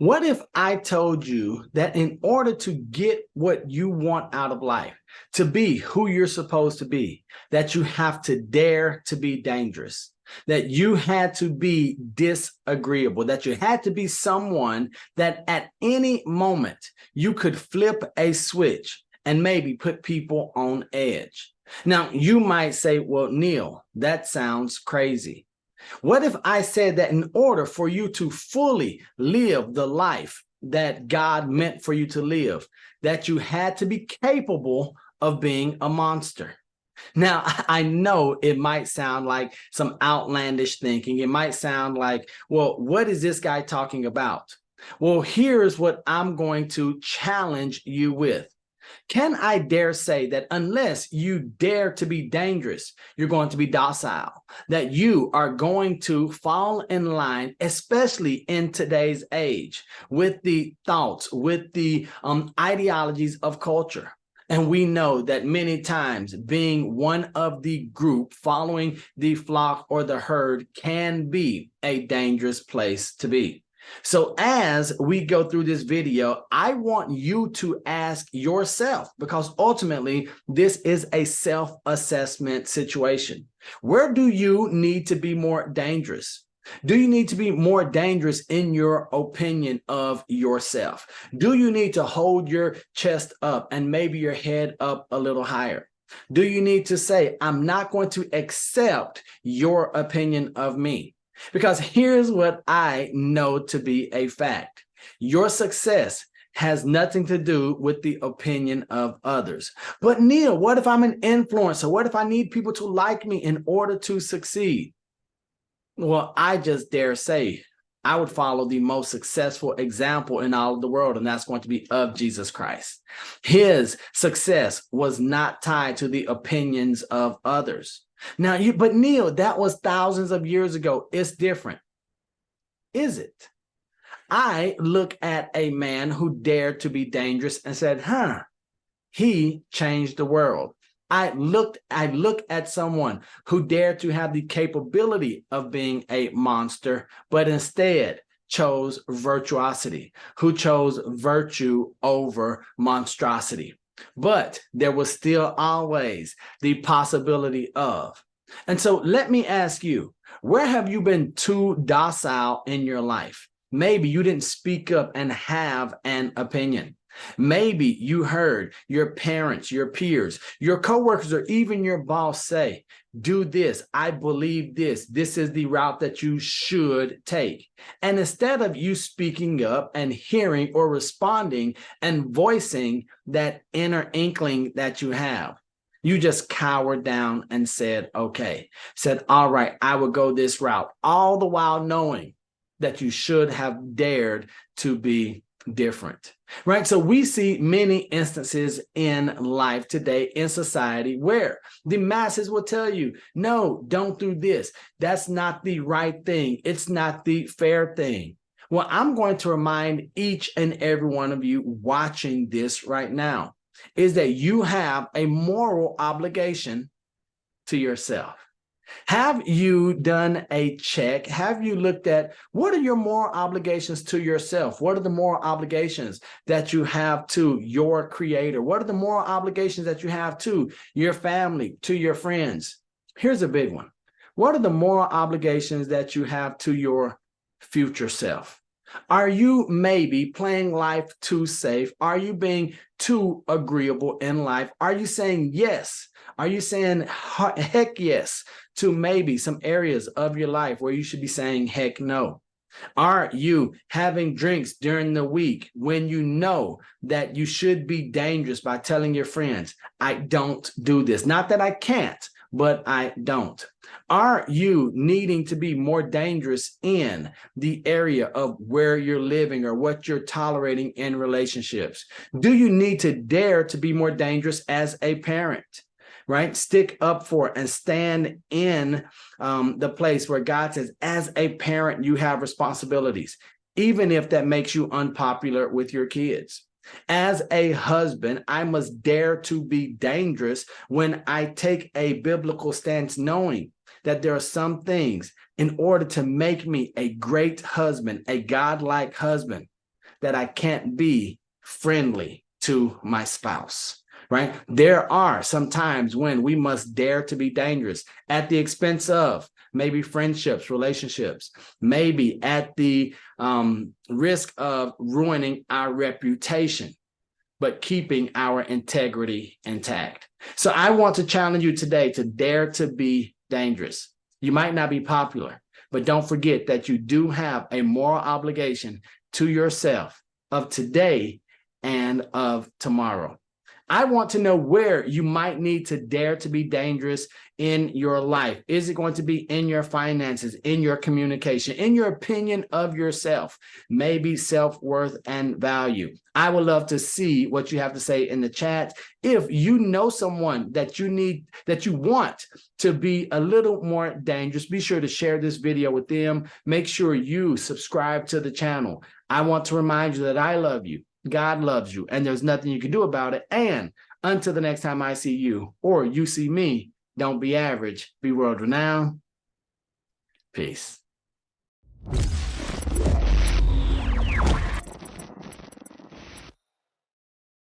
What if I told you that in order to get what you want out of life, to be who you're supposed to be, that you have to dare to be dangerous, that you had to be disagreeable, that you had to be someone that at any moment you could flip a switch and maybe put people on edge? Now, you might say, well, Neil, that sounds crazy. What if I said that in order for you to fully live the life that God meant for you to live, that you had to be capable of being a monster? Now, I know it might sound like some outlandish thinking. It might sound like, well, what is this guy talking about? Well, here's what I'm going to challenge you with. Can I dare say that unless you dare to be dangerous, you're going to be docile, that you are going to fall in line, especially in today's age, with the thoughts, with the ideologies of culture? And we know that many times being one of the group, following the flock or the herd, can be a dangerous place to be. So as we go through this video, I want you to ask yourself, because ultimately this is a self-assessment situation. Where do you need to be more dangerous? Do you need to be more dangerous in your opinion of yourself? Do you need to hold your chest up and maybe your head up a little higher? Do you need to say, I'm not going to accept your opinion of me? Because here's what I know to be a fact. Your success has nothing to do with the opinion of others. But Neil, what if I'm an influencer? What if I need people to like me in order to succeed? Well, I just dare say I would follow the most successful example in all of the world, and that's going to be of Jesus Christ. His success was not tied to the opinions of others. Now, but Neil, that was thousands of years ago. It's different. Is it? I look at a man who dared to be dangerous and said, he changed the world. I look at someone who dared to have the capability of being a monster, but instead chose virtuosity, who chose virtue over monstrosity. But there was still always the possibility of. And so let me ask you, where have you been too docile in your life? Maybe you didn't speak up and have an opinion. Maybe you heard your parents, your peers, your coworkers, or even your boss say, do this, I believe this is the route that you should take. And instead of you speaking up and hearing or responding and voicing that inner inkling that you have, you just cowered down and said, okay, said, all right, I will go this route, all the while knowing that you should have dared to be different, right? So we see many instances in life today in society where the masses will tell you, no, don't do this. That's not the right thing. It's not the fair thing. Well, I'm going to remind each and every one of you watching this right now is that you have a moral obligation to yourself. Have you done a check? Have you looked at what are your moral obligations to yourself? What are the moral obligations that you have to your creator? What are the moral obligations that you have to your family, to your friends? Here's a big one. What are the moral obligations that you have to your future self? Are you maybe playing life too safe? Are you being too agreeable in life? Are you saying yes? Are you saying heck yes to maybe some areas of your life where you should be saying heck no? Are you having drinks during the week when you know that you should be dangerous by telling your friends, I don't do this? Not that I can't, but I don't. Are you needing to be more dangerous in the area of where you're living or what you're tolerating in relationships? Do you need to dare to be more dangerous as a parent? Right? Stick up for and stand in the place where God says, as a parent, you have responsibilities, even if that makes you unpopular with your kids. As a husband, I must dare to be dangerous when I take a biblical stance, knowing that there are some things in order to make me a great husband, a godlike husband, that I can't be friendly to my spouse, right? There are some times when we must dare to be dangerous at the expense of maybe friendships, relationships, maybe at the risk of ruining our reputation, but keeping our integrity intact. So I want to challenge you today to dare to be dangerous. You might not be popular, but don't forget that you do have a moral obligation to yourself of today and of tomorrow. I want to know where you might need to dare to be dangerous in your life. Is it going to be in your finances, in your communication, in your opinion of yourself, maybe self-worth and value? I would love to see what you have to say in the chat. If you know someone that you want to be a little more dangerous, be sure to share this video with them. Make sure you subscribe to the channel. I want to remind you that I love you. God loves you, and there's nothing you can do about it. And until the next time I see you or you see me, don't be average, be world renowned. Peace.